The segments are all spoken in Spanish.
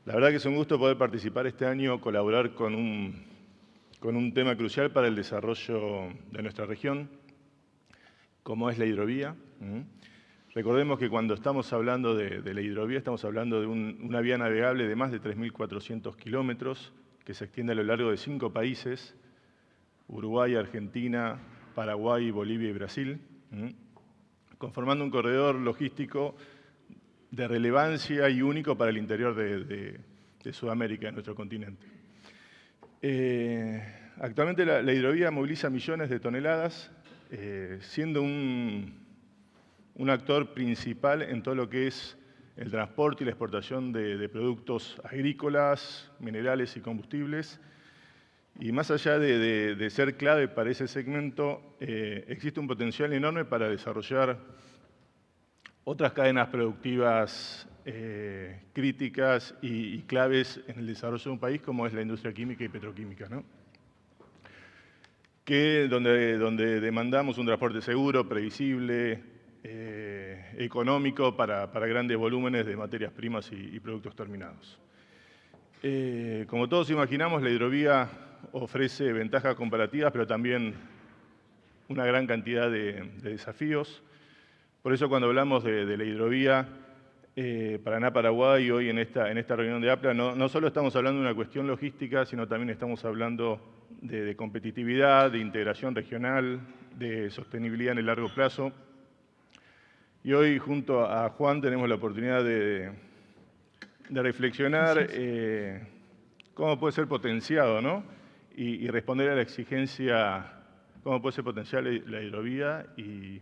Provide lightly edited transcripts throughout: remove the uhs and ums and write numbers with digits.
La verdad que es un gusto poder participar este año, colaborar con un tema crucial para el desarrollo de nuestra región, como es la hidrovía. Recordemos que cuando estamos hablando de la hidrovía, estamos hablando de una vía navegable de más de 3.400 kilómetros, que se extiende a lo largo de 5 países, Uruguay, Argentina, Paraguay, Bolivia y Brasil, conformando un corredor logístico de relevancia y único para el interior de Sudamérica, de nuestro continente. Actualmente la hidrovía moviliza millones de toneladas, siendo un actor principal en todo lo que es el transporte y la exportación de productos agrícolas, minerales y combustibles. Y más allá de ser clave para ese segmento, existe un potencial enorme para desarrollar otras cadenas productivas críticas y claves en el desarrollo de un país, como es la industria química y petroquímica, ¿no? Donde demandamos un transporte seguro, previsible, económico para grandes volúmenes de materias primas y productos terminados. Como todos imaginamos, la hidrovía ofrece ventajas comparativas, pero también una gran cantidad de desafíos. Por eso cuando hablamos de la hidrovía, Paraná-Paraguay, hoy en esta reunión de APLA, no solo estamos hablando de una cuestión logística, sino también estamos hablando de competitividad, de integración regional, de sostenibilidad en el largo plazo. Y hoy, junto a Juan, tenemos la oportunidad de reflexionar cómo puede ser potenciado, ¿no? Y responder a la exigencia, cómo puede ser potencial la hidrovía y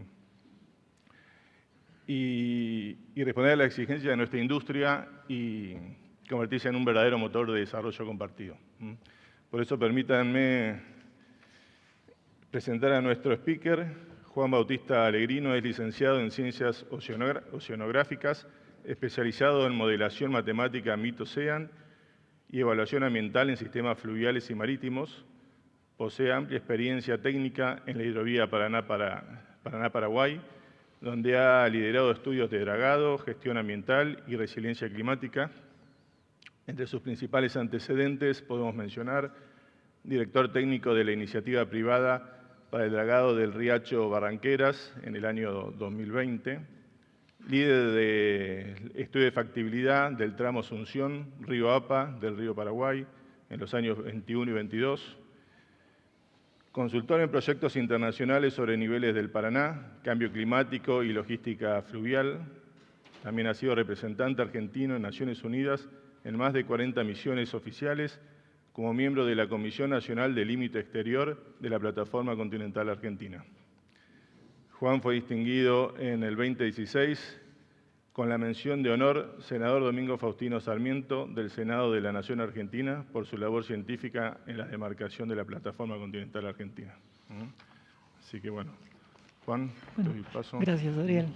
responder a la exigencia de nuestra industria y convertirse en un verdadero motor de desarrollo compartido. Por eso permítanme presentar a nuestro speaker. Juan Bautista Alegrino es licenciado en Ciencias Oceanográficas, especializado en modelación matemática MIT-OCEAN y evaluación ambiental en sistemas fluviales y marítimos. Posee amplia experiencia técnica en la hidrovía Paraná-Paraguay, donde ha liderado estudios de dragado, gestión ambiental y resiliencia climática. Entre sus principales antecedentes podemos mencionar director técnico de la iniciativa privada para el dragado del Riacho Barranqueras en el año 2020, líder de estudio de factibilidad del tramo Asunción-Río Apa del Río Paraguay en los años 21 y 22, consultor en proyectos internacionales sobre niveles del Paraná, cambio climático y logística fluvial. También ha sido representante argentino en Naciones Unidas en más de 40 misiones oficiales como miembro de la Comisión Nacional de Límite Exterior de la Plataforma Continental Argentina. Juan fue distinguido en el 2016 con la mención de honor senador Domingo Faustino Sarmiento del Senado de la Nación Argentina por su labor científica en la demarcación de la Plataforma Continental Argentina. Así que bueno, Juan, te doy paso. Gracias, Ariel.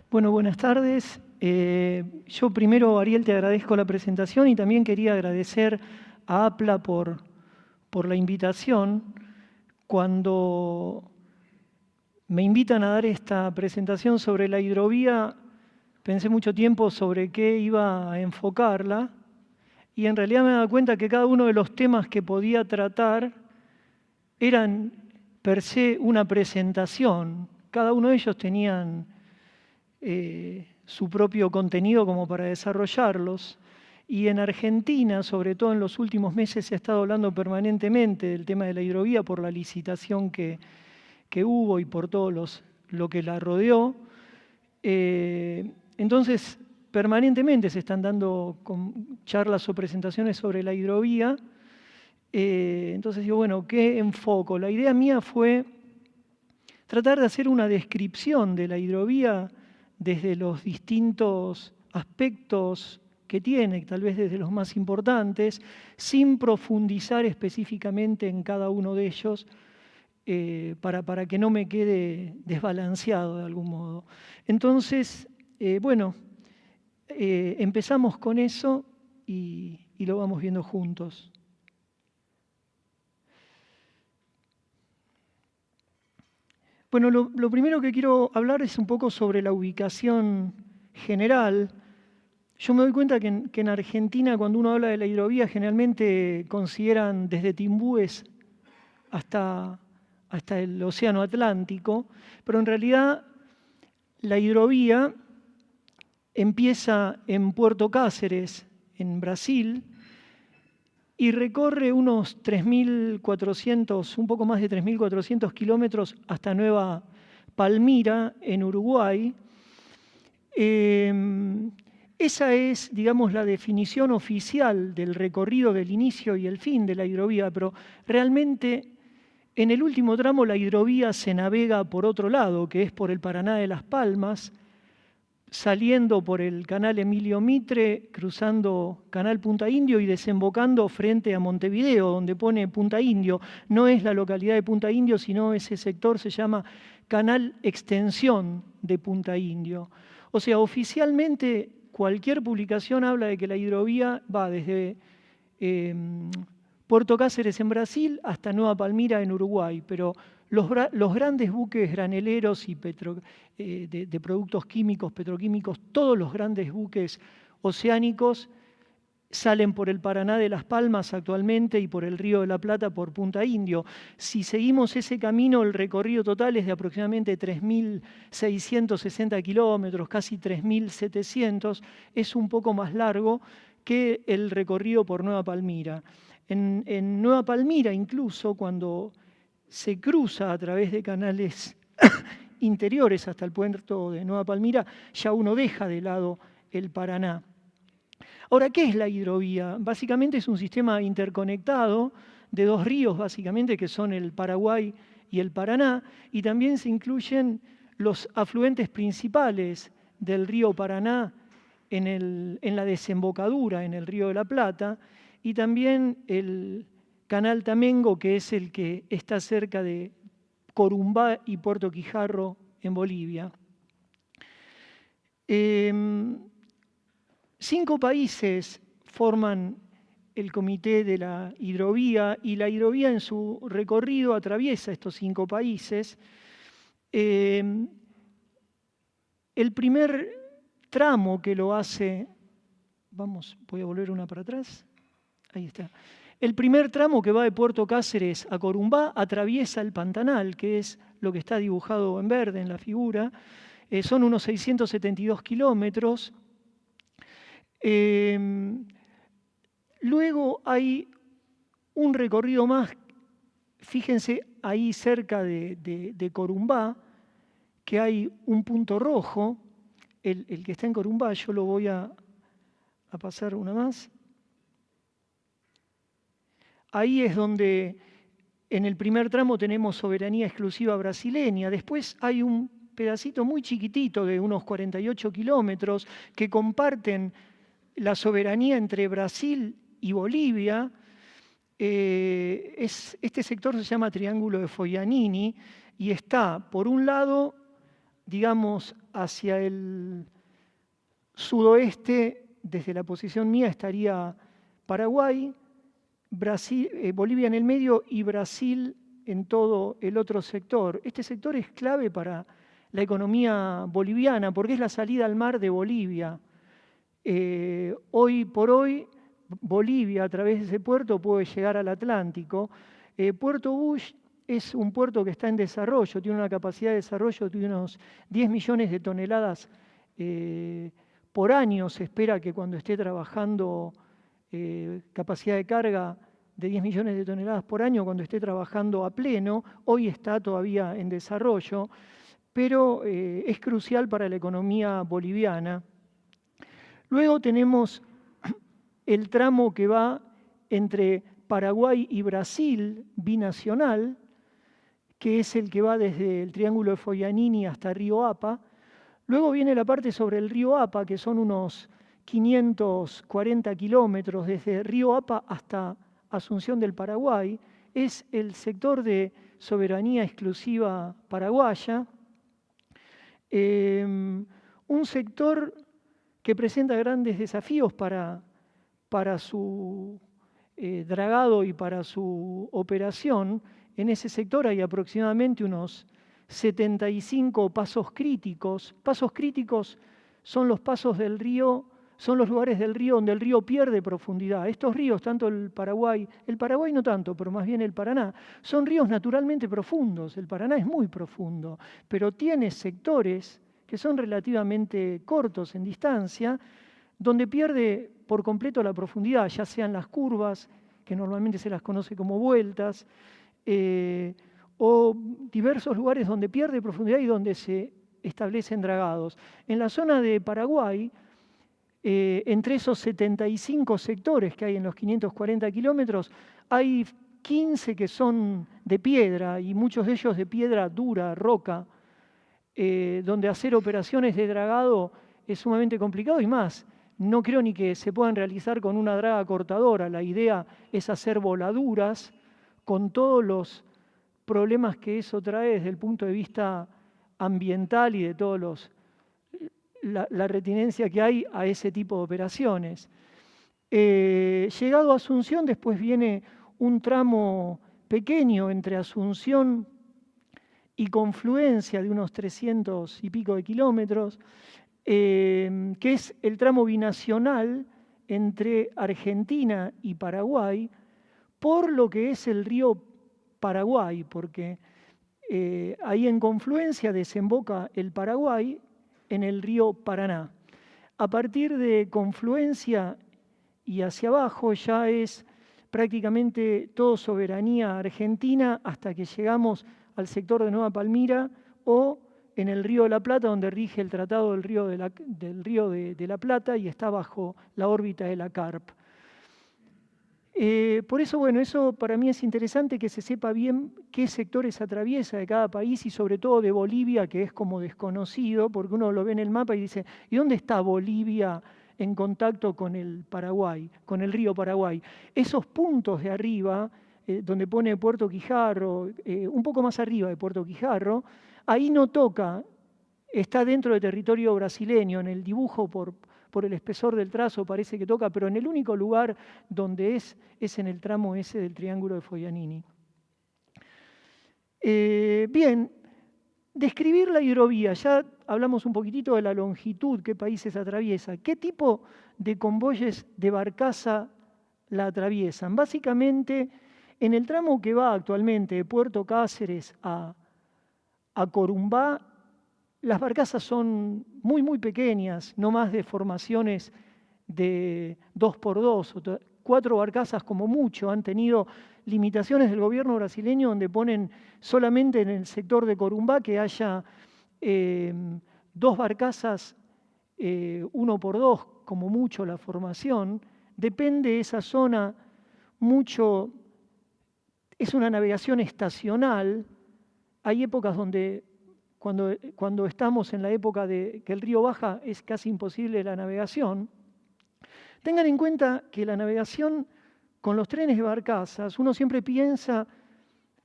Bueno, buenas tardes. Yo primero, Ariel, te agradezco la presentación y también quería agradecer a APLA por la invitación. Cuando me invitan a dar esta presentación sobre la hidrovía, pensé mucho tiempo sobre qué iba a enfocarla y en realidad me he dado cuenta que cada uno de los temas que podía tratar eran per se una presentación. Cada uno de ellos tenían su propio contenido como para desarrollarlos. Y en Argentina, sobre todo en los últimos meses, se ha estado hablando permanentemente del tema de la hidrovía por la licitación que hubo y por todo lo que la rodeó. Entonces, permanentemente se están dando charlas o presentaciones sobre la hidrovía. Entonces digo, bueno, ¿qué enfoco? La idea mía fue tratar de hacer una descripción de la hidrovía desde los distintos aspectos que tiene, tal vez desde los más importantes, sin profundizar específicamente en cada uno de ellos, para que no me quede desbalanceado de algún modo. Entonces, bueno, empezamos con eso y lo vamos viendo juntos. Bueno, lo primero que quiero hablar es un poco sobre la ubicación general. Yo me doy cuenta que en Argentina, cuando uno habla de la hidrovía, generalmente consideran desde Timbúes hasta el Océano Atlántico, pero en realidad la hidrovía empieza en Puerto Cáceres, en Brasil, y recorre unos 3.400, un poco más de 3.400 kilómetros hasta Nueva Palmira, en Uruguay. Esa es, digamos, la definición oficial del recorrido del inicio y el fin de la hidrovía, pero realmente en el último tramo la hidrovía se navega por otro lado, que es por el Paraná de Las Palmas, saliendo por el canal Emilio Mitre, cruzando canal Punta Indio y desembocando frente a Montevideo, donde pone Punta Indio. No es la localidad de Punta Indio, sino ese sector se llama Canal Extensión de Punta Indio. O sea, oficialmente cualquier publicación habla de que la hidrovía va desde Puerto Cáceres en Brasil hasta Nueva Palmira en Uruguay, pero los grandes buques graneleros y de productos químicos, petroquímicos, todos los grandes buques oceánicos salen por el Paraná de Las Palmas actualmente y por el Río de la Plata por Punta Indio. Si seguimos ese camino, el recorrido total es de aproximadamente 3.660 kilómetros, casi 3.700, es un poco más largo que el recorrido por Nueva Palmira. En Nueva Palmira, incluso, cuando se cruza a través de canales interiores hasta el puerto de Nueva Palmira, ya uno deja de lado el Paraná. Ahora, ¿qué es la hidrovía? Básicamente es un sistema interconectado de dos ríos, básicamente, que son el Paraguay y el Paraná, y también se incluyen los afluentes principales del río Paraná en la desembocadura, en el Río de la Plata, y también el Canal Tamengo, que es el que está cerca de Corumbá y Puerto Quijarro, en Bolivia. 5 países forman el Comité de la Hidrovía, y la hidrovía en su recorrido atraviesa estos 5 países. El primer tramo que lo hace, voy a volver una para atrás, ahí está. El primer tramo, que va de Puerto Cáceres a Corumbá, atraviesa el Pantanal, que es lo que está dibujado en verde en la figura. Son unos 672 kilómetros. Luego hay un recorrido más, fíjense ahí cerca de Corumbá, que hay un punto rojo, el que está en Corumbá. Yo lo voy a pasar una más. Ahí es donde en el primer tramo tenemos soberanía exclusiva brasileña. Después hay un pedacito muy chiquitito de unos 48 kilómetros que comparten la soberanía entre Brasil y Bolivia. Este sector se llama Triángulo de Foglianini y está, por un lado, digamos, hacia el sudoeste, desde la posición mía estaría Paraguay, Bolivia en el medio y Brasil en todo el otro sector. Este sector es clave para la economía boliviana porque es la salida al mar de Bolivia. Hoy por hoy, Bolivia a través de ese puerto puede llegar al Atlántico. Puerto Bush es un puerto que está en desarrollo, tiene una capacidad de desarrollo de unos 10 millones de toneladas por año. Se espera que cuando esté trabajando capacidad de carga de 10 millones de toneladas por año, cuando esté trabajando a pleno. Hoy está todavía en desarrollo, pero es crucial para la economía boliviana. Luego tenemos el tramo que va entre Paraguay y Brasil, binacional, que es el que va desde el Triángulo de Foglianini hasta Río Apa. Luego viene la parte sobre el Río Apa, que son unos 540 kilómetros desde Río Apa hasta Asunción del Paraguay. Es el sector de soberanía exclusiva paraguaya. Un sector que presenta grandes desafíos para su dragado y para su operación. En ese sector hay aproximadamente unos 75 pasos críticos. Pasos críticos son los pasos del río son los lugares del río donde el río pierde profundidad. Estos ríos, tanto el Paraguay no tanto, pero más bien el Paraná, son ríos naturalmente profundos. El Paraná es muy profundo, pero tiene sectores que son relativamente cortos en distancia, donde pierde por completo la profundidad, ya sean las curvas, que normalmente se las conoce como vueltas, o diversos lugares donde pierde profundidad y donde se establecen dragados. En la zona de Paraguay, entre esos 75 sectores que hay en los 540 kilómetros, hay 15 que son de piedra, y muchos de ellos de piedra dura, roca, donde hacer operaciones de dragado es sumamente complicado, y más, no creo ni que se puedan realizar con una draga cortadora. La idea es hacer voladuras con todos los problemas que eso trae desde el punto de vista ambiental y de todos la retinencia que hay a ese tipo de operaciones. Llegado a Asunción, después viene un tramo pequeño entre Asunción y Confluencia de unos 300 y pico de kilómetros, que es el tramo binacional entre Argentina y Paraguay, por lo que es el río Paraguay, porque ahí en Confluencia desemboca el Paraguay en el río Paraná. A partir de Confluencia y hacia abajo ya es prácticamente todo soberanía argentina hasta que llegamos al sector de Nueva Palmira o en el río de la Plata, donde rige el Tratado del Río de la Plata y está bajo la órbita de la CARP. Por eso, bueno, eso para mí es interesante que se sepa bien qué sectores atraviesa de cada país y sobre todo de Bolivia, que es como desconocido, porque uno lo ve en el mapa y dice, ¿y dónde está Bolivia en contacto con el Paraguay, con el río Paraguay? Esos puntos de arriba, donde pone Puerto Quijarro, un poco más arriba de Puerto Quijarro, ahí no toca, está dentro del territorio brasileño, en el dibujo por el espesor del trazo parece que toca, pero en el único lugar donde es en el tramo ese del Triángulo de Foglianini. Bien, describir la hidrovía, ya hablamos un poquitito de la longitud, qué países atraviesa, qué tipo de convoyes de barcaza la atraviesan. Básicamente, en el tramo que va actualmente de Puerto Cáceres a Corumbá, las barcazas son muy, muy pequeñas, no más de formaciones de 2x2, 4 barcazas como mucho. Han tenido limitaciones del gobierno brasileño donde ponen solamente en el sector de Corumbá que haya 2 barcazas, 1x2 como mucho la formación. Depende esa zona mucho, es una navegación estacional. Hay épocas donde cuando estamos en la época de que el río baja es casi imposible la navegación. Tengan en cuenta que la navegación con los trenes de barcazas, uno siempre piensa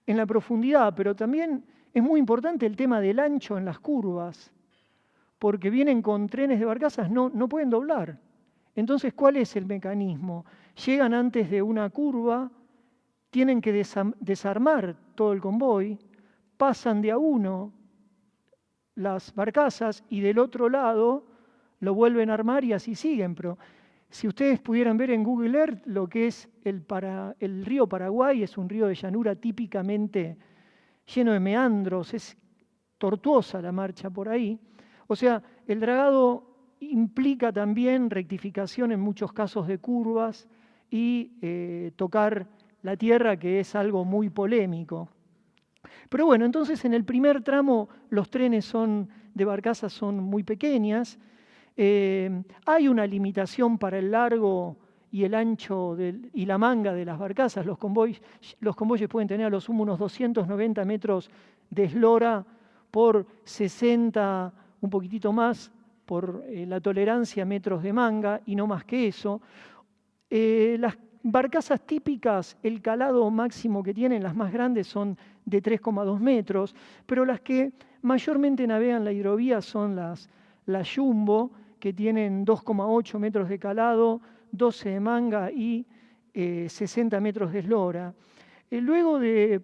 en la profundidad, pero también es muy importante el tema del ancho en las curvas, porque vienen con trenes de barcazas, no pueden doblar. Entonces, ¿cuál es el mecanismo? Llegan antes de una curva, tienen que desarmar todo el convoy, pasan de a uno las barcazas y del otro lado lo vuelven a armar y así siguen. Pero si ustedes pudieran ver en Google Earth lo que es el río Paraguay, es un río de llanura típicamente lleno de meandros, es tortuosa la marcha por ahí. O sea, el dragado implica también rectificación en muchos casos de curvas y tocar la tierra, que es algo muy polémico. Pero bueno, entonces en el primer tramo los trenes de barcazas son muy pequeñas. Hay una limitación para el largo y el ancho y la manga de las barcazas. Los convoyes pueden tener a lo sumo unos 290 metros de eslora por 60, un poquitito más, por la tolerancia a metros de manga y no más que eso. Las barcazas típicas, el calado máximo que tienen, las más grandes, son de 3,2 metros, pero las que mayormente navegan la hidrovía son las Jumbo, que tienen 2,8 metros de calado, 12 de manga y 60 metros de eslora. Luego de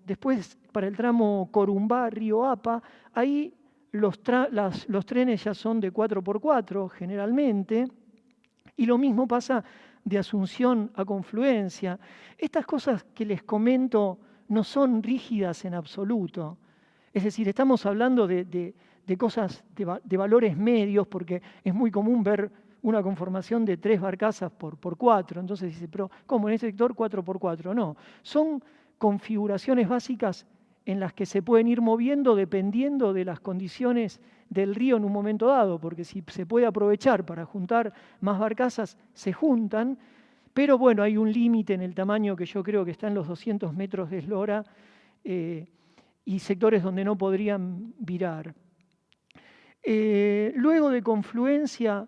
después para el tramo Corumbá, Río Apa, ahí los trenes ya son de 4x4 generalmente, y lo mismo pasa de Asunción a Confluencia. Estas cosas que les comento no son rígidas en absoluto. Es decir, estamos hablando de cosas, de valores medios, porque es muy común ver una conformación de 3 barcazas por 4. Entonces dice, pero ¿cómo en este sector 4x4? No, son configuraciones básicas en las que se pueden ir moviendo dependiendo de las condiciones del río en un momento dado, porque si se puede aprovechar para juntar más barcazas, se juntan, pero bueno, hay un límite en el tamaño que yo creo que está en los 200 metros de eslora y sectores donde no podrían virar. Luego de Confluencia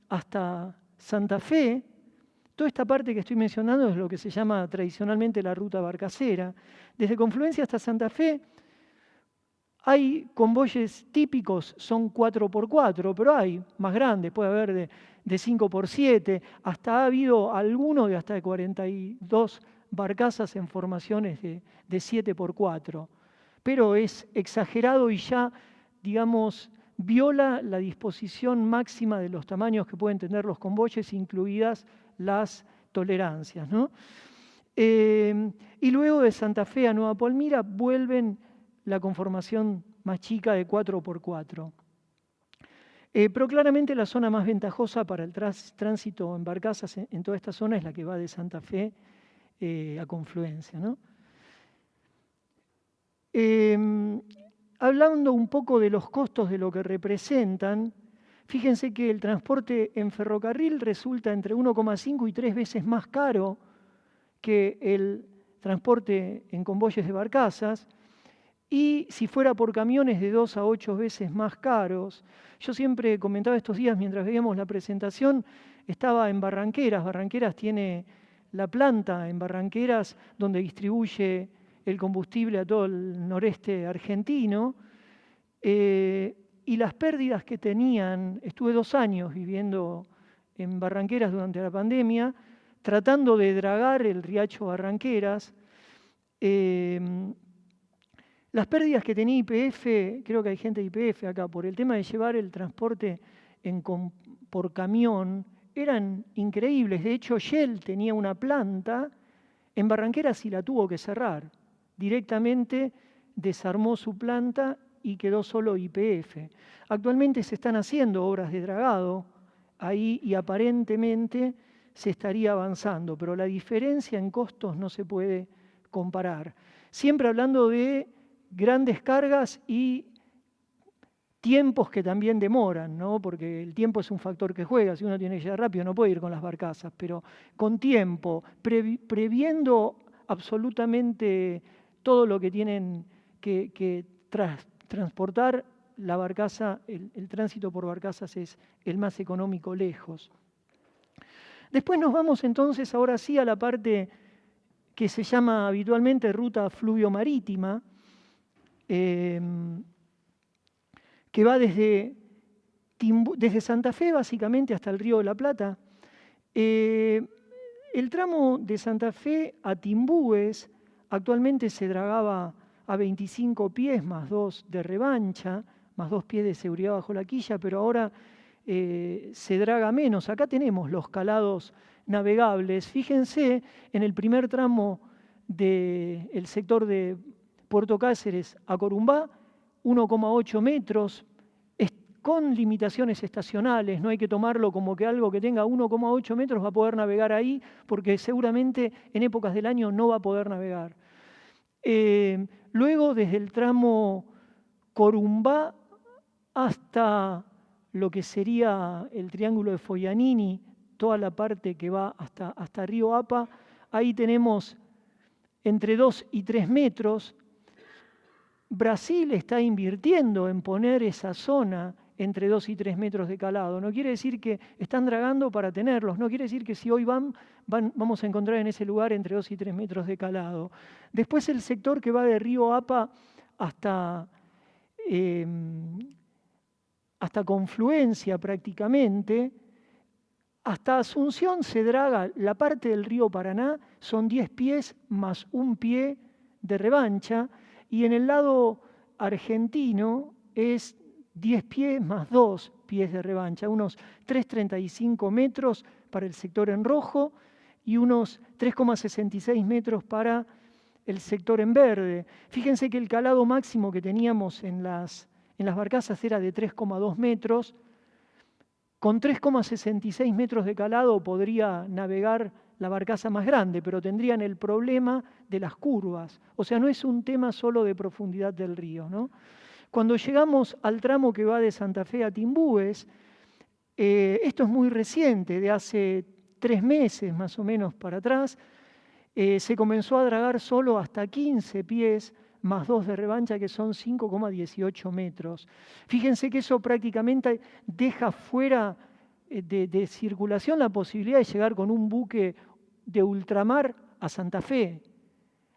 hasta Santa Fe, toda esta parte que estoy mencionando es lo que se llama tradicionalmente la ruta barcacera. Desde Confluencia hasta Santa Fe hay convoyes típicos, son 4x4, pero hay más grandes, puede haber de 5x7, hasta ha habido alguno de hasta de 42 barcazas en formaciones de 7x4. Pero es exagerado y ya, digamos, viola la disposición máxima de los tamaños que pueden tener los convoyes, incluidas las tolerancias, ¿no? Y luego de Santa Fe a Nueva Palmira vuelven la conformación más chica de 4x4. Pero claramente la zona más ventajosa para el tránsito en barcazas en toda esta zona es la que va de Santa Fe a Confluencia, ¿no? Hablando un poco de los costos de lo que representan, fíjense que el transporte en ferrocarril resulta entre 1,5 y 3 veces más caro que el transporte en convoyes de barcazas, y si fuera por camiones de 2 a 8 veces más caros. Yo siempre comentaba estos días mientras veíamos la presentación, estaba en Barranqueras. Barranqueras tiene la planta en Barranqueras donde distribuye el combustible a todo el noreste argentino, y las pérdidas que tenían, estuve 2 años viviendo en Barranqueras durante la pandemia, tratando de dragar el riacho Barranqueras. Las pérdidas que tenía YPF, creo que hay gente de YPF acá, por el tema de llevar el transporte por camión, eran increíbles. De hecho, Shell tenía una planta en Barranqueras y la tuvo que cerrar. Directamente desarmó su planta y quedó solo YPF. Actualmente se están haciendo obras de dragado ahí y aparentemente se estaría avanzando, pero la diferencia en costos no se puede comparar. Siempre hablando de grandes cargas y tiempos que también demoran, ¿no? Porque el tiempo es un factor que juega. Si uno tiene que llegar rápido no puede ir con las barcazas, pero con tiempo, previendo absolutamente todo lo que tienen que transportar, la barcaza, el tránsito por barcazas es el más económico lejos. Después nos vamos entonces ahora sí a la parte que se llama habitualmente ruta fluvio-marítima, que va desde Santa Fe básicamente hasta el Río de la Plata. El tramo de Santa Fe a Timbúes actualmente se dragaba a 25 pies más 2 de revancha, más 2 pies de seguridad bajo la quilla, pero ahora se draga menos. Acá tenemos los calados navegables. Fíjense en el primer tramo del sector de Puerto Cáceres a Corumbá, 1,8 metros, con limitaciones estacionales. No hay que tomarlo como que algo que tenga 1,8 metros va a poder navegar ahí, porque seguramente en épocas del año no va a poder navegar. Luego, desde el tramo Corumbá hasta lo que sería el Triángulo de Foglianini, toda la parte que va hasta Río Apa, ahí tenemos entre 2 y 3 metros. Brasil está invirtiendo en poner esa zona entre 2 y 3 metros de calado. No quiere decir que están dragando para tenerlos, no quiere decir que si hoy vamos a encontrar en ese lugar entre 2 y 3 metros de calado. Después el sector que va de Río Apa hasta Confluencia prácticamente, hasta Asunción se draga la parte del río Paraná, son 10 pies más 1 pie de revancha, y en el lado argentino es 10 pies más 2 pies de revancha, unos 3,35 metros para el sector en rojo y unos 3,66 metros para el sector en verde. Fíjense que el calado máximo que teníamos en las barcazas era de 3,2 metros. Con 3,66 metros de calado podría navegar la barcaza más grande, pero tendrían el problema de las curvas. O sea, no es un tema solo de profundidad del río, ¿no? Cuando llegamos al tramo que va de Santa Fe a Timbúes, esto es muy reciente, de hace 3 meses más o menos para atrás, se comenzó a dragar solo hasta 15 pies más 2 de revancha, que son 5,18 metros. Fíjense que eso prácticamente deja fuera de circulación la posibilidad de llegar con un buque de ultramar a Santa Fe.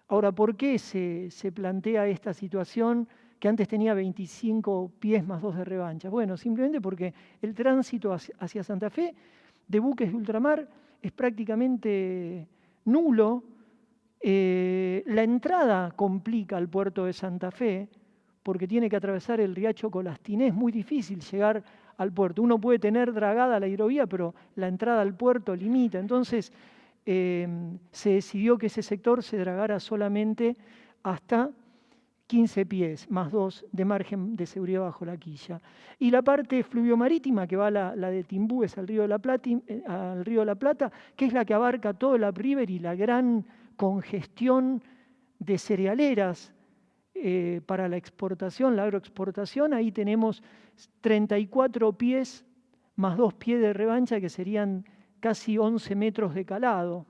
Ahora, ¿por qué se plantea esta situación que antes tenía 25 pies más 2 de revancha? Bueno, simplemente porque el tránsito hacia Santa Fe de buques de ultramar es prácticamente nulo. La entrada complica al puerto de Santa Fe porque tiene que atravesar el riacho Colastiné. Es muy difícil llegar al puerto. Uno puede tener dragada la hidrovía, pero la entrada al puerto limita. Entonces, se decidió que ese sector se dragara solamente hasta 15 pies, más 2 de margen de seguridad bajo la quilla. Y la parte fluviomarítima, que va la de Timbúes al Río de la Plata, que es la que abarca todo el upriver y la gran congestión de cerealeras para la exportación, la agroexportación, ahí tenemos 34 pies más 2 pies de revancha, que serían casi 11 metros de calado.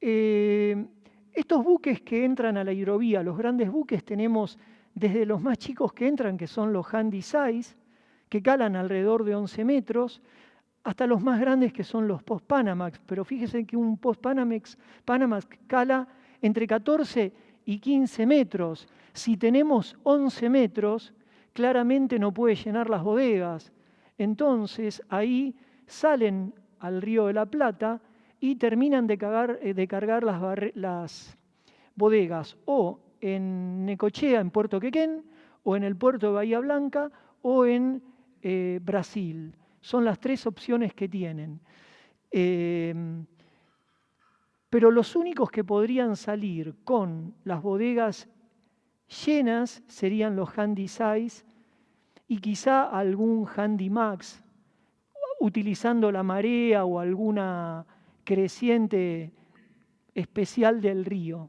Estos buques que entran a la hidrovía, los grandes buques, tenemos desde los más chicos que entran, que son los Handysize, que calan alrededor de 11 metros, hasta los más grandes que son los Post-Panamax. Pero fíjense que un Post-Panamax cala entre 14 y 15 metros. Si tenemos 11 metros, claramente no puede llenar las bodegas. Entonces ahí salen al Río de la Plata y terminan de cargar las bodegas o en Necochea, en Puerto Quequén, o en el puerto de Bahía Blanca, o en Brasil. Son las 3 opciones que tienen. Pero los únicos que podrían salir con las bodegas llenas serían los Handysize y quizá algún Handymax, utilizando la marea o alguna creciente especial del río.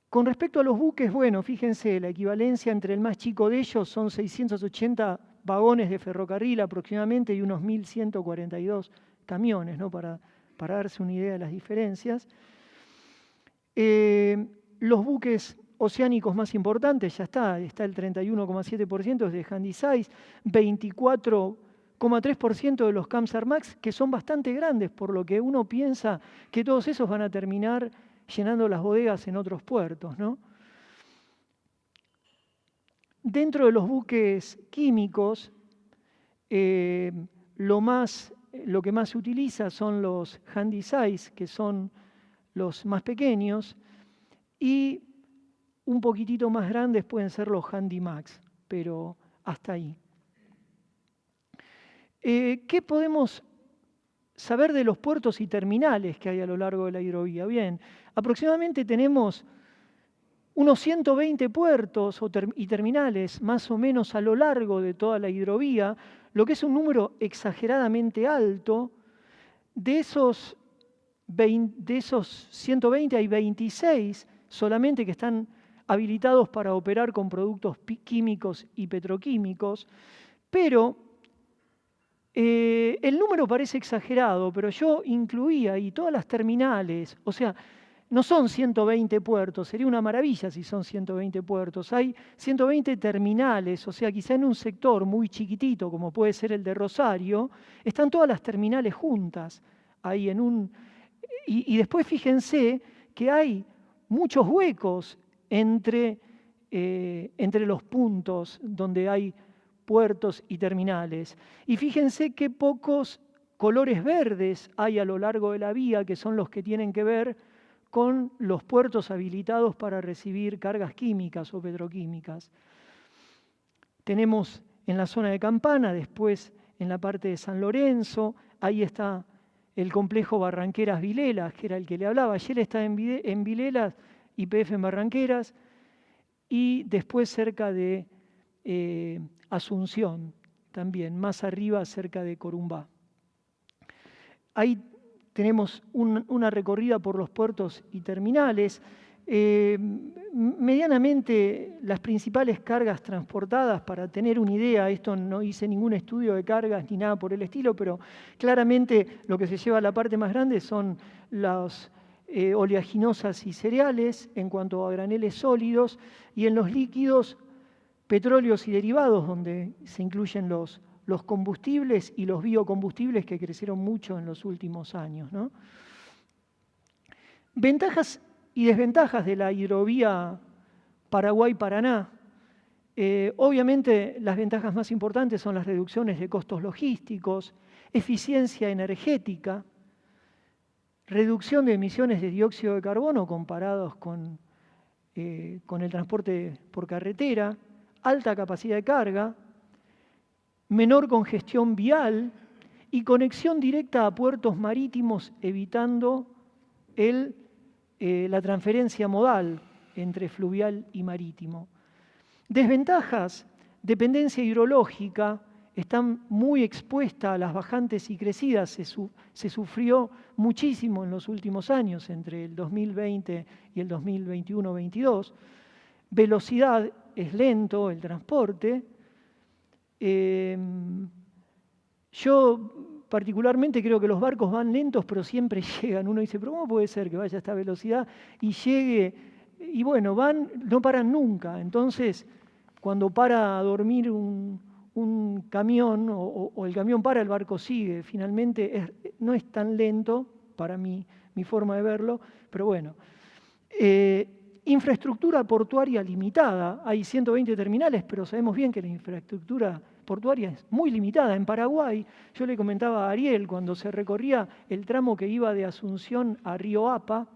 Con respecto a los buques, bueno, fíjense, la equivalencia entre el más chico de ellos son 680 vagones de ferrocarril aproximadamente y unos 1.142 camiones, ¿no? Para darse una idea de las diferencias. Los buques oceánicos más importantes, ya está el 31,7% es de Handysize, 24,3% de los Kamsarmax, que son bastante grandes, por lo que uno piensa que todos esos van a terminar llenando las bodegas en otros puertos, ¿no? Dentro de los buques químicos, lo que más se utiliza son los Handysize, que son los más pequeños, y un poquitito más grandes pueden ser los Handymax, pero hasta ahí. ¿Qué podemos saber de los puertos y terminales que hay a lo largo de la hidrovía? Bien, aproximadamente tenemos unos 120 puertos y terminales más o menos a lo largo de toda la hidrovía, lo que es un número exageradamente alto. De esos 120 hay 26 solamente que están habilitados para operar con productos químicos y petroquímicos, pero el número parece exagerado, pero yo incluía ahí todas las terminales, o sea, no son 120 puertos, sería una maravilla si son 120 puertos. Hay 120 terminales, o sea, quizá en un sector muy chiquitito, como puede ser el de Rosario, están todas las terminales juntas ahí en un... Y después fíjense que hay muchos huecos entre los puntos donde hay puertos y terminales. Y fíjense qué pocos colores verdes hay a lo largo de la vía, que son los que tienen que ver con los puertos habilitados para recibir cargas químicas o petroquímicas. Tenemos en la zona de Campana, después en la parte de San Lorenzo, ahí está el complejo Barranqueras-Vilelas, que era el que le hablaba. Ayer está en Vilelas, YPF en Barranqueras, y después cerca de Asunción, también, más arriba cerca de Corumbá. Ahí tenemos una recorrida por los puertos y terminales. Medianamente las principales cargas transportadas, para tener una idea, esto no hice ningún estudio de cargas ni nada por el estilo, pero claramente lo que se lleva a la parte más grande son las oleaginosas y cereales en cuanto a graneles sólidos, y en los líquidos, petróleos y derivados, donde se incluyen los combustibles y los biocombustibles, que crecieron mucho en los últimos años, ¿no? Ventajas y desventajas de la hidrovía Paraguay-Paraná. Obviamente las ventajas más importantes son las reducciones de costos logísticos, eficiencia energética, reducción de emisiones de dióxido de carbono comparados con el transporte por carretera, alta capacidad de carga, menor congestión vial y conexión directa a puertos marítimos, evitando la transferencia modal entre fluvial y marítimo. Desventajas: dependencia hidrológica, están muy expuesta a las bajantes y crecidas, se sufrió muchísimo en los últimos años, entre el 2020 y el 2021-22. Velocidad, es lento el transporte. Yo particularmente creo que los barcos van lentos, pero siempre llegan. Uno dice, pero ¿cómo puede ser que vaya a esta velocidad y llegue? Y bueno, no paran nunca. Entonces, cuando para a dormir un camión o el camión para, el barco sigue. Finalmente no es tan lento para mi forma de verlo, pero bueno. Infraestructura portuaria limitada. Hay 120 terminales, pero sabemos bien que la infraestructura portuaria es muy limitada. En Paraguay, yo le comentaba a Ariel, cuando se recorría el tramo que iba de Asunción a Río Apa,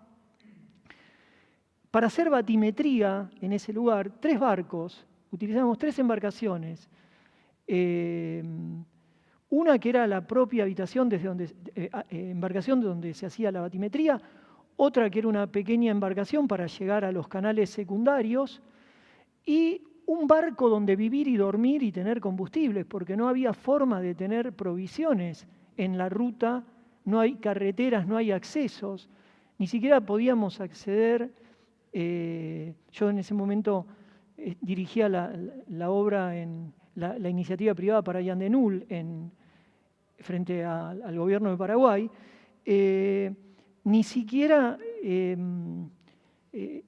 para hacer batimetría en ese lugar, 3 barcos, utilizamos 3 embarcaciones. Una que era la propia habitación, embarcación donde se hacía la batimetría, otra que era una pequeña embarcación para llegar a los canales secundarios, y un barco donde vivir y dormir y tener combustibles, porque no había forma de tener provisiones en la ruta, no hay carreteras, no hay accesos, ni siquiera podíamos acceder. Yo en ese momento dirigía la obra en la iniciativa privada para Yandenul frente al gobierno de Paraguay. Ni siquiera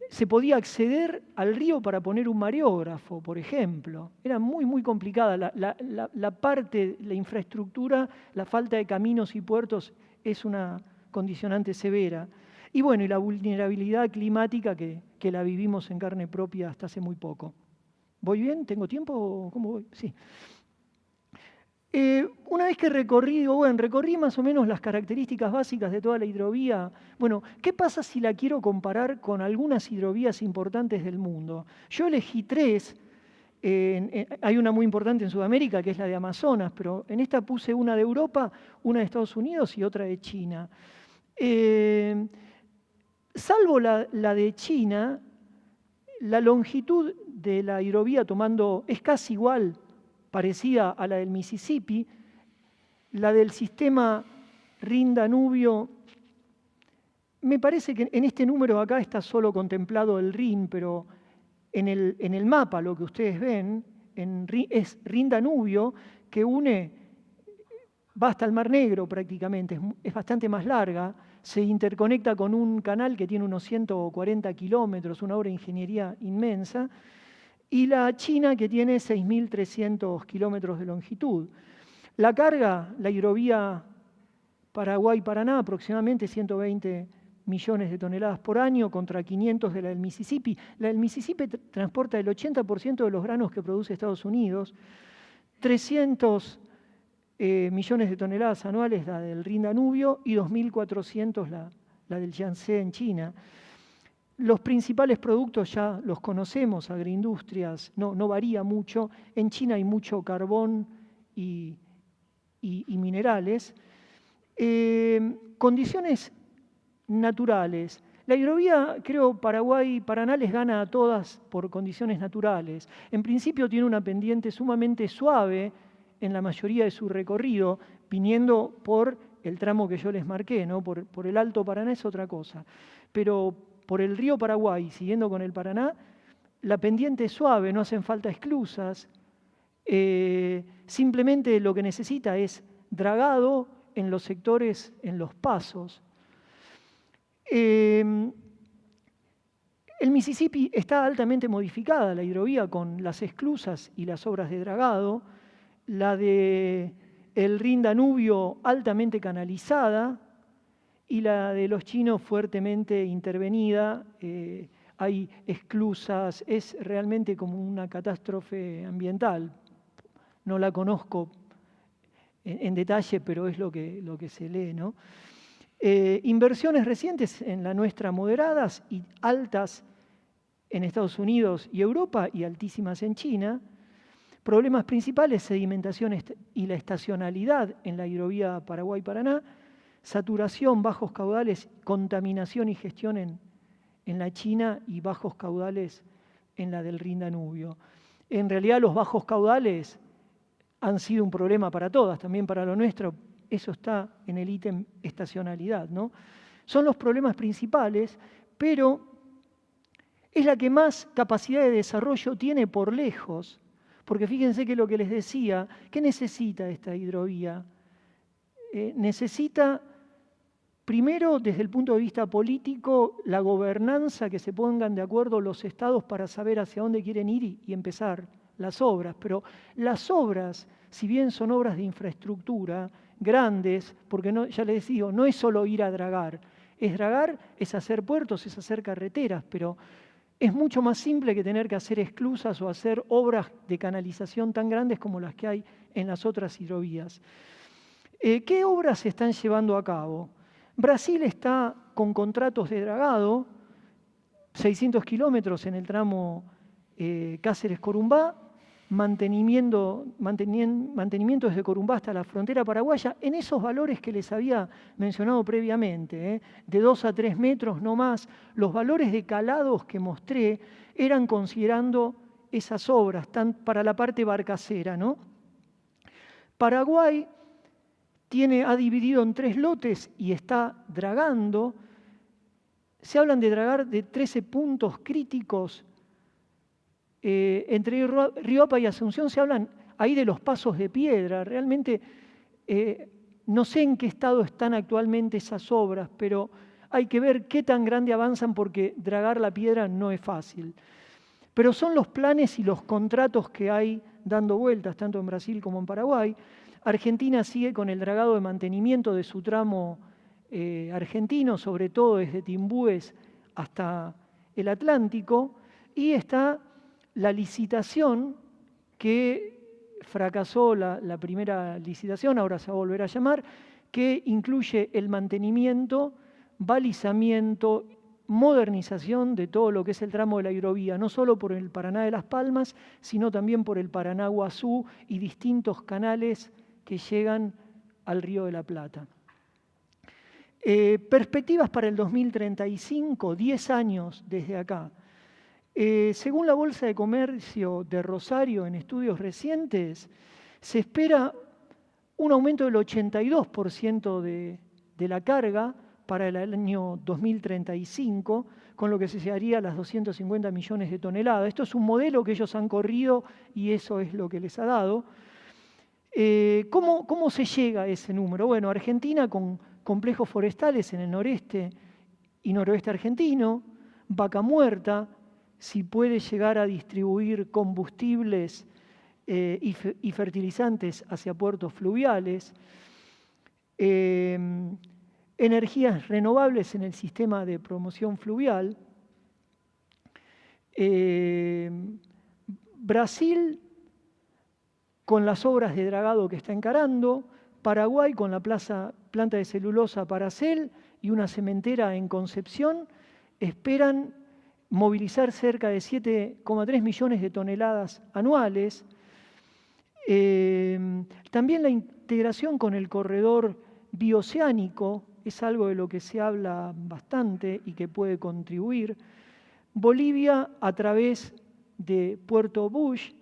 se podía acceder al río para poner un mareógrafo, por ejemplo. Era muy, muy complicada. La infraestructura, la falta de caminos y puertos es una condicionante severa. Y bueno, y la vulnerabilidad climática que la vivimos en carne propia hasta hace muy poco. ¿Voy bien? ¿Tengo tiempo? ¿Cómo voy? Sí. Una vez que recorrí más o menos las características básicas de toda la hidrovía. Bueno, ¿qué pasa si la quiero comparar con algunas hidrovías importantes del mundo? Yo elegí 3. Hay una muy importante en Sudamérica, que es la de Amazonas, pero en esta puse una de Europa, una de Estados Unidos y otra de China. Salvo la de China, la longitud de la hidrovía es casi igual, parecida a la del Mississippi. La del sistema Rin-Danubio, me parece que en este número acá está solo contemplado el Rin, pero en el mapa lo que ustedes ven es Rin-Danubio, que va hasta el Mar Negro prácticamente, es bastante más larga, se interconecta con un canal que tiene unos 140 kilómetros, una obra de ingeniería inmensa, y la China, que tiene 6.300 kilómetros de longitud. La carga, la hidrovía Paraguay-Paraná, aproximadamente 120 millones de toneladas por año contra 500 de la del Mississippi. La del Mississippi transporta el 80% de los granos que produce Estados Unidos, 300 millones de toneladas anuales la del Rin-Danubio y 2.400 la del Jiangxi en China. Los principales productos ya los conocemos, agroindustrias, no varía mucho. En China hay mucho carbón y minerales. Condiciones naturales. La hidrovía, creo, Paraguay-Paraná les gana a todas por condiciones naturales. En principio tiene una pendiente sumamente suave en la mayoría de su recorrido, viniendo por el tramo que yo les marqué, ¿no? Por el Alto Paraná es otra cosa. Pero por el río Paraguay, siguiendo con el Paraná, la pendiente es suave, no hacen falta esclusas. Simplemente lo que necesita es dragado en los sectores, en los pasos. El Mississippi está altamente modificada, la hidrovía, con las esclusas y las obras de dragado. La del Rin Danubio altamente canalizada y la de los chinos fuertemente intervenida. Hay esclusas, es realmente como una catástrofe ambiental. No la conozco en detalle, pero es lo que se lee, ¿no? Inversiones recientes en la nuestra moderadas y altas en Estados Unidos y Europa y altísimas en China. Problemas principales, sedimentación y la estacionalidad en la hidrovía Paraguay-Paraná, saturación, bajos caudales, contaminación y gestión en la China y bajos caudales en la del Rin Danubio. En realidad los bajos caudales han sido un problema para todas, también para lo nuestro. Eso está en el ítem estacionalidad, ¿no? Son los problemas principales, pero es la que más capacidad de desarrollo tiene por lejos. Porque fíjense que lo que les decía, ¿qué necesita esta hidrovía? Necesita, primero, desde el punto de vista político, la gobernanza, que se pongan de acuerdo los estados para saber hacia dónde quieren ir y empezar las obras. Pero las obras, si bien son obras de infraestructura, grandes, porque ya les digo, no es solo ir a dragar, es hacer puertos, es hacer carreteras, pero es mucho más simple que tener que hacer esclusas o hacer obras de canalización tan grandes como las que hay en las otras hidrovías. ¿Qué obras se están llevando a cabo? Brasil está con contratos de dragado, 600 kilómetros en el tramo Cáceres-Corumbá, mantenimiento desde Corumbá hasta la frontera paraguaya, en esos valores que les había mencionado previamente, de 2 a 3 metros, no más. Los valores de calados que mostré eran considerando esas obras, para la parte barcacera, ¿no? Paraguay ha dividido en 3 lotes y está dragando. Se hablan de dragar de 13 puntos críticos. Entre Riobamba y Asunción se hablan ahí de los pasos de piedra. Realmente no sé en qué estado están actualmente esas obras, pero hay que ver qué tan grande avanzan porque dragar la piedra no es fácil. Pero son los planes y los contratos que hay dando vueltas, tanto en Brasil como en Paraguay. Argentina sigue con el dragado de mantenimiento de su tramo argentino, sobre todo desde Timbúes hasta el Atlántico, y está la licitación que fracasó, la primera licitación, ahora se va a volver a llamar, que incluye el mantenimiento, balizamiento, modernización de todo lo que es el tramo de la hidrovía, no solo por el Paraná de Las Palmas, sino también por el Paraná-Guazú y distintos canales que llegan al Río de la Plata. Perspectivas para el 2035, 10 años desde acá. Según la Bolsa de Comercio de Rosario, en estudios recientes, se espera un aumento del 82% de la carga para el año 2035, con lo que se llegaría a las 250 millones de toneladas. Esto es un modelo que ellos han corrido y eso es lo que les ha dado. ¿Cómo se llega a ese número? Bueno, Argentina con complejos forestales en el noreste y noroeste argentino, Vaca Muerta, si puede llegar a distribuir combustibles y fertilizantes hacia puertos fluviales, energías renovables en el sistema de promoción fluvial. Brasil con las obras de dragado que está encarando, Paraguay con la planta de celulosa Paracel y una cementera en Concepción esperan movilizar cerca de 7,3 millones de toneladas anuales. También la integración con el corredor bioceánico es algo de lo que se habla bastante y que puede contribuir. Bolivia a través de Puerto Bush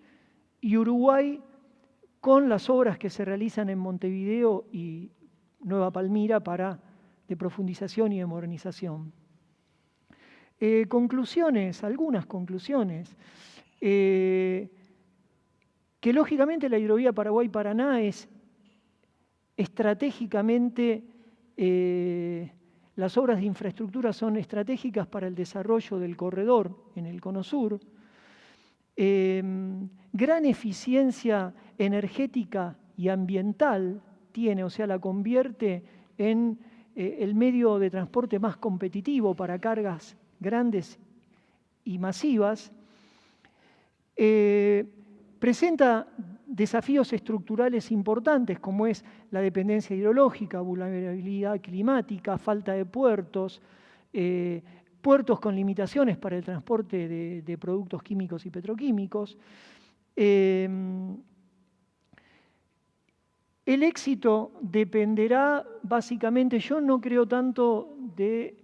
y Uruguay con las obras que se realizan en Montevideo y Nueva Palmira de profundización y de modernización. Algunas conclusiones. Que lógicamente la hidrovía Paraguay-Paraná es estratégicamente, las obras de infraestructura son estratégicas para el desarrollo del corredor en el Cono Sur. Gran eficiencia energética y ambiental tiene, o sea, la convierte en el medio de transporte más competitivo para cargas grandes y masivas. Presenta desafíos estructurales importantes como es la dependencia hidrológica, vulnerabilidad climática, falta de puertos, puertos con limitaciones para el transporte de productos químicos y petroquímicos. El éxito dependerá básicamente, yo no creo tanto de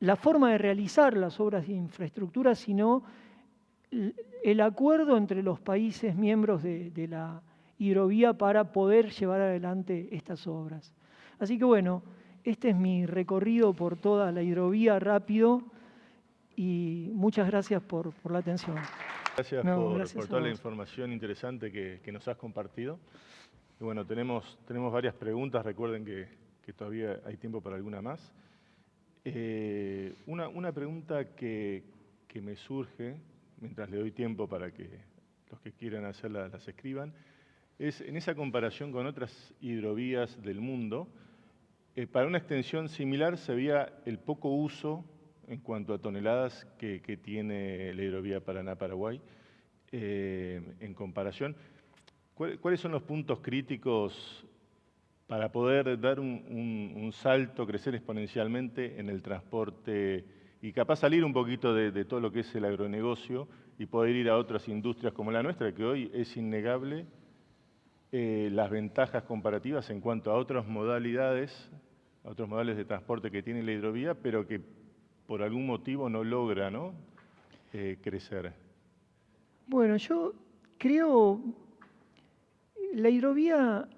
la forma de realizar las obras de infraestructura, sino el acuerdo entre los países miembros de la hidrovía para poder llevar adelante estas obras. Así que bueno, este es mi recorrido por toda la hidrovía rápido y muchas gracias por la atención. Gracias por toda la información interesante que nos has compartido. Y bueno, tenemos varias preguntas, recuerden que todavía hay tiempo para alguna más. Una pregunta que me surge, mientras le doy tiempo para que los que quieran hacerla las escriban, es en esa comparación con otras hidrovías del mundo, para una extensión similar se veía el poco uso en cuanto a toneladas que tiene la hidrovía Paraná-Paraguay en comparación. ¿Cuáles son los puntos críticos para poder dar un salto, crecer exponencialmente en el transporte y capaz salir un poquito de todo lo que es el agronegocio y poder ir a otras industrias como la nuestra, que hoy es innegable las ventajas comparativas en cuanto a otras modalidades, a otros modales de transporte que tiene la hidrovía, pero que por algún motivo no logra, ¿no? Crecer? Bueno, yo creo la hidrovía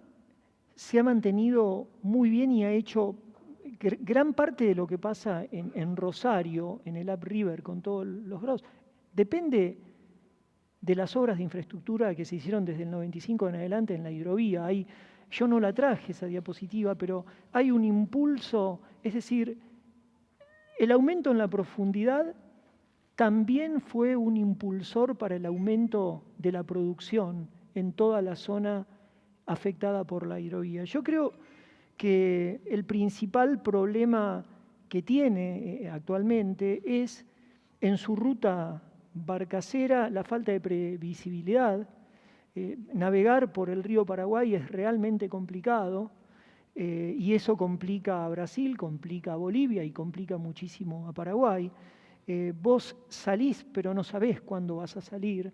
se ha mantenido muy bien y ha hecho gran parte de lo que pasa en Rosario, en el Upriver, con todos los grados, depende de las obras de infraestructura que se hicieron desde el 95 en adelante en la hidrovía. Yo no la traje esa diapositiva, pero hay un impulso, es decir, el aumento en la profundidad también fue un impulsor para el aumento de la producción en toda la zona afectada por la hidrovía. Yo creo que el principal problema que tiene actualmente es en su ruta barcacera la falta de previsibilidad. Navegar por el río Paraguay es realmente complicado y eso complica a Brasil, complica a Bolivia y complica muchísimo a Paraguay. Vos salís, pero no sabés cuándo vas a salir.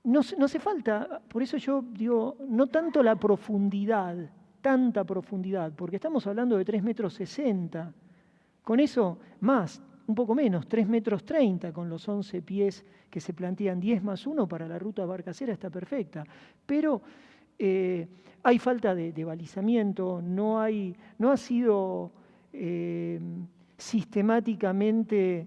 No hace falta, por eso yo digo, no tanto la profundidad, tanta profundidad, porque estamos hablando de 3,60 metros. Con eso, más, un poco menos, 3,30 metros, con los 11 pies que se plantean 10 más 1 para la ruta barcacera está perfecta. Pero hay falta de balizamiento, no ha sido sistemáticamente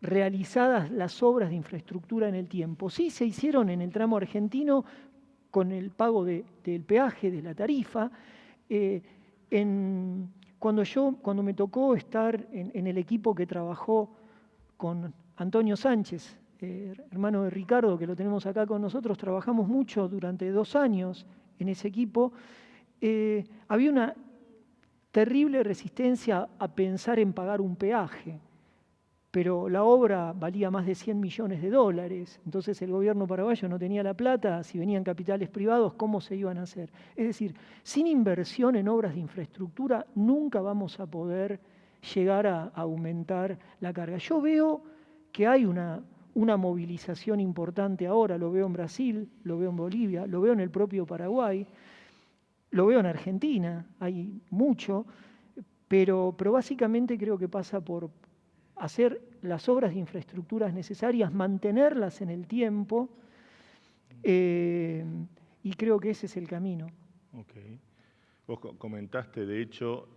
realizadas las obras de infraestructura en el tiempo. Sí se hicieron en el tramo argentino con el pago del peaje, de la tarifa. Cuando me tocó estar en el equipo que trabajó con Antonio Sánchez, hermano de Ricardo, que lo tenemos acá con nosotros, trabajamos mucho durante 2 años en ese equipo, había una terrible resistencia a pensar en pagar un peaje. pero la obra valía más de 100 millones de dólares, entonces el gobierno paraguayo no tenía la plata, si venían capitales privados, ¿cómo se iban a hacer? Es decir, sin inversión en obras de infraestructura nunca vamos a poder llegar a aumentar la carga. Yo veo que hay una movilización importante ahora, lo veo en Brasil, lo veo en Bolivia, lo veo en el propio Paraguay, lo veo en Argentina, hay mucho, pero básicamente creo que pasa por hacer las obras de infraestructuras necesarias, mantenerlas en el tiempo, y creo que ese es el camino. Okay. Vos comentaste, de hecho,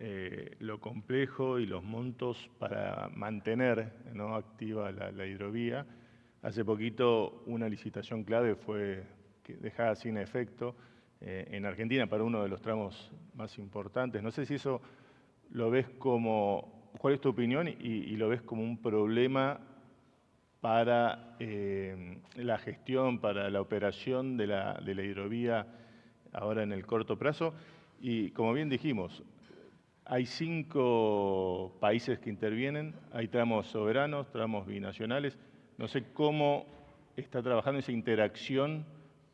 lo complejo y los montos para mantener, ¿no?, activa la hidrovía. Hace poquito una licitación clave fue dejada sin efecto en Argentina para uno de los tramos más importantes. No sé si eso lo ves como, ¿cuál es tu opinión? Y lo ves como un problema para la gestión, para la operación de la hidrovía ahora en el corto plazo. Y como bien dijimos, hay 5 países que intervienen, hay tramos soberanos, tramos binacionales. No sé cómo está trabajando esa interacción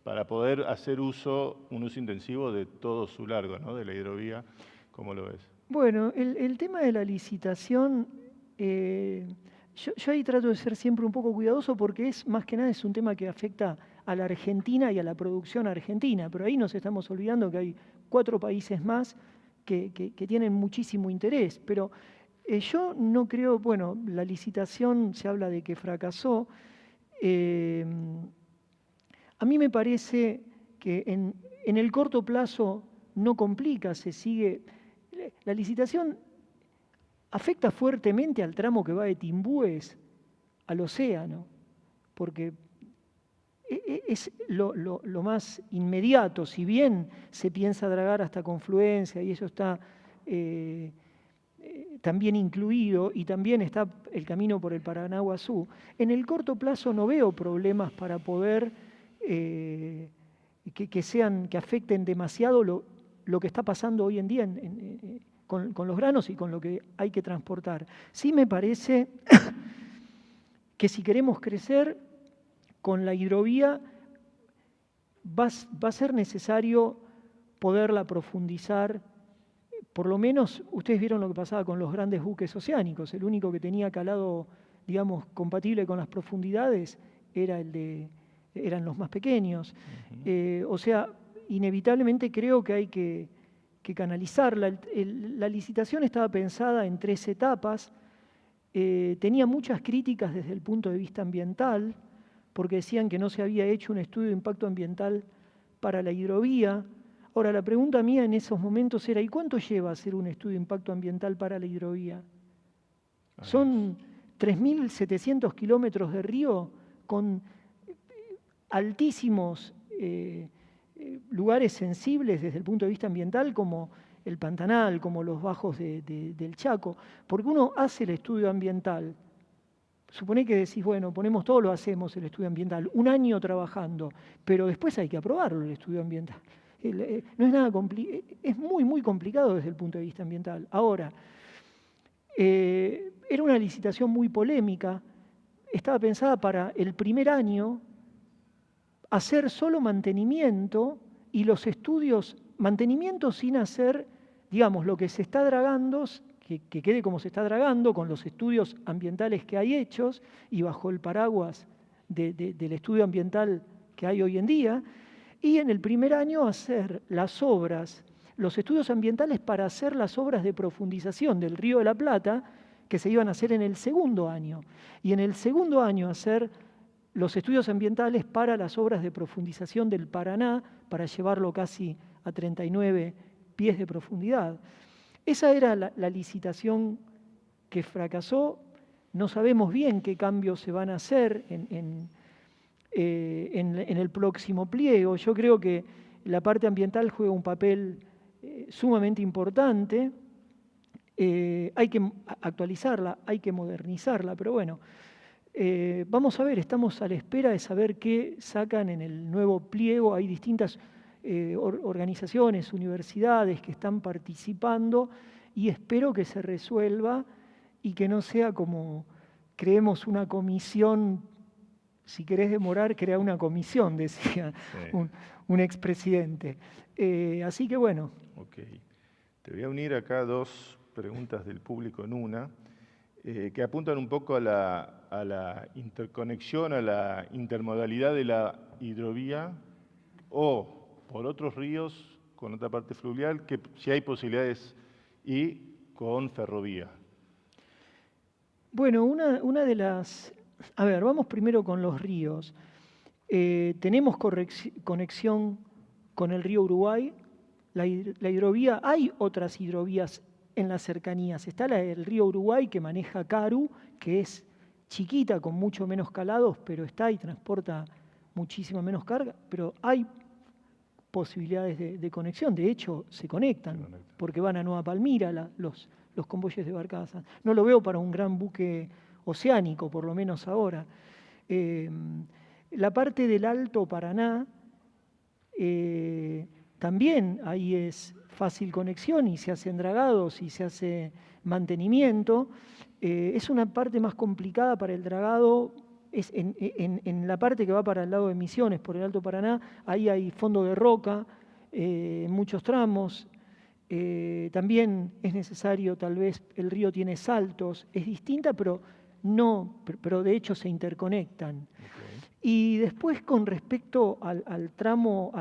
para poder hacer un uso intensivo de todo su largo, ¿no?, de la hidrovía. ¿Cómo lo ves? Bueno, el tema de la licitación, yo ahí trato de ser siempre un poco cuidadoso porque más que nada es un tema que afecta a la Argentina y a la producción argentina, pero ahí nos estamos olvidando que hay 4 países más que tienen muchísimo interés, pero yo no creo, bueno, la licitación se habla de que fracasó. A mí me parece que en el corto plazo no complica, se sigue. La licitación afecta fuertemente al tramo que va de Timbúes al océano, porque es lo más inmediato, si bien se piensa dragar hasta Confluencia y eso está también incluido, y también está el camino por el Paraná-Guazú, en el corto plazo no veo problemas para poder que afecten demasiado lo que está pasando hoy en día con los granos y con lo que hay que transportar. Sí me parece que si queremos crecer con la hidrovía va a ser necesario poderla profundizar. Por lo menos ustedes vieron lo que pasaba con los grandes buques oceánicos. El único que tenía calado, digamos, compatible con las profundidades eran los más pequeños. O sea, inevitablemente creo que hay que canalizarla. La licitación estaba pensada en 3 etapas. Tenía muchas críticas desde el punto de vista ambiental, porque decían que no se había hecho un estudio de impacto ambiental para la hidrovía. Ahora, la pregunta mía en esos momentos era, ¿y cuánto lleva hacer un estudio de impacto ambiental para la hidrovía? Son 3.700 kilómetros de río con altísimos lugares sensibles desde el punto de vista ambiental, como el Pantanal, como los bajos del Chaco, porque uno hace el estudio ambiental. Supone que decís, bueno, ponemos todo, lo hacemos el estudio ambiental, 1 año trabajando, pero después hay que aprobarlo el estudio ambiental. No es nada complicado, es muy, muy complicado desde el punto de vista ambiental. Ahora, era una licitación muy polémica, estaba pensada para el primer año hacer solo mantenimiento y los estudios, mantenimiento sin hacer, digamos, lo que se está dragando, que quede como se está dragando, con los estudios ambientales que hay hechos y bajo el paraguas del estudio ambiental que hay hoy en día, y en el primer año hacer las obras, los estudios ambientales para hacer las obras de profundización del Río de la Plata, que se iban a hacer en el segundo año, y en el segundo año hacer los estudios ambientales para las obras de profundización del Paraná, para llevarlo casi a 39 pies de profundidad. Esa era la licitación que fracasó. No sabemos bien qué cambios se van a hacer en el próximo pliego. Yo creo que la parte ambiental juega un papel sumamente importante. Hay que actualizarla, hay que modernizarla, pero bueno, vamos a ver, estamos a la espera de saber qué sacan en el nuevo pliego. Hay distintas organizaciones, universidades que están participando y espero que se resuelva y que no sea como creemos una comisión, si querés demorar, crea una comisión, decía un expresidente. Así que bueno. Ok. Te voy a unir acá dos preguntas del público en una, que apuntan un poco a la interconexión, a la intermodalidad de la hidrovía o por otros ríos con otra parte fluvial, que si hay posibilidades y con ferrovía. Bueno, una de las... A ver, vamos primero con los ríos. Tenemos conexión con el río Uruguay, la hidrovía. Hay otras hidrovías en las cercanías. Está el río Uruguay que maneja Caru, que es chiquita, con mucho menos calados, pero está y transporta muchísima menos carga, pero hay posibilidades de conexión. De hecho, se conectan, porque van a Nueva Palmira los convoyes de barcaza. No lo veo para un gran buque oceánico, por lo menos ahora. La parte del Alto Paraná, también ahí es fácil conexión y se hacen dragados y se hace mantenimiento. Es una parte más complicada para el dragado, es en la parte que va para el lado de Misiones, por el Alto Paraná, ahí hay fondo de roca en muchos tramos. También es necesario, tal vez, el río tiene saltos, es distinta, pero de hecho se interconectan. Okay. Y después, con respecto al tramo,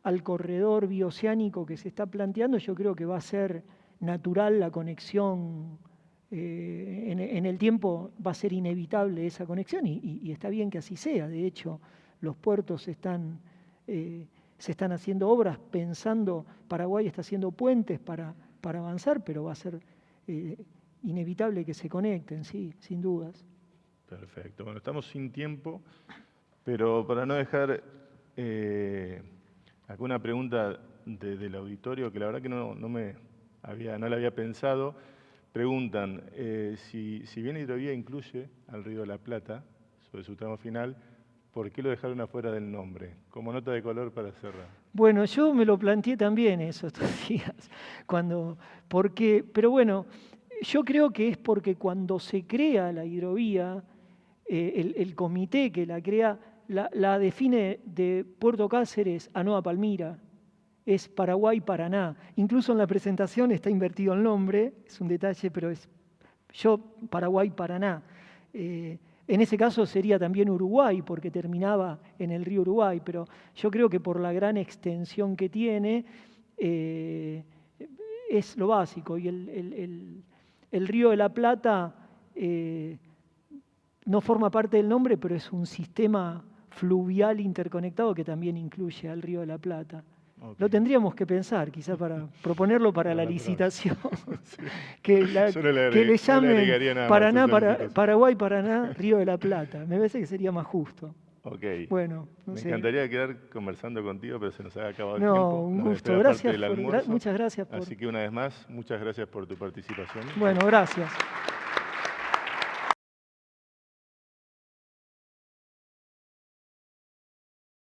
al corredor bioceánico que se está planteando, yo creo que va a ser natural la conexión, en el tiempo va a ser inevitable esa conexión y está bien que así sea. De hecho, los puertos se están haciendo obras pensando, Paraguay está haciendo puentes para avanzar, pero va a ser inevitable que se conecten, sí, sin dudas. Perfecto. Bueno, estamos sin tiempo, pero para no dejar alguna pregunta del auditorio, que la verdad que no la había pensado, preguntan si bien hidrovía incluye al Río de la Plata sobre su tramo final, ¿por qué lo dejaron afuera del nombre? Como nota de color para cerrar. Bueno, yo me lo planteé también eso estos días, pero bueno, yo creo que es porque cuando se crea la hidrovía, el comité que la crea, la define de Puerto Cáceres a Nueva Palmira, es Paraguay-Paraná. Incluso en la presentación está invertido el nombre, es un detalle, pero es Paraguay-Paraná. En ese caso sería también Uruguay, porque terminaba en el río Uruguay, pero yo creo que por la gran extensión que tiene, es lo básico. Y el Río de la Plata no forma parte del nombre, pero es un sistema fluvial interconectado que también incluye al Río de la Plata. Okay. Lo tendríamos que pensar, quizá para proponerlo para la licitación, sí. que le llamen Paraguay, Paraná, Río de la Plata. Me parece que sería más justo. Ok. Bueno, me encantaría quedar conversando contigo, pero se nos ha acabado el tiempo. No, un gusto. Muchas gracias. Así que una vez más, muchas gracias por tu participación. Bueno, gracias.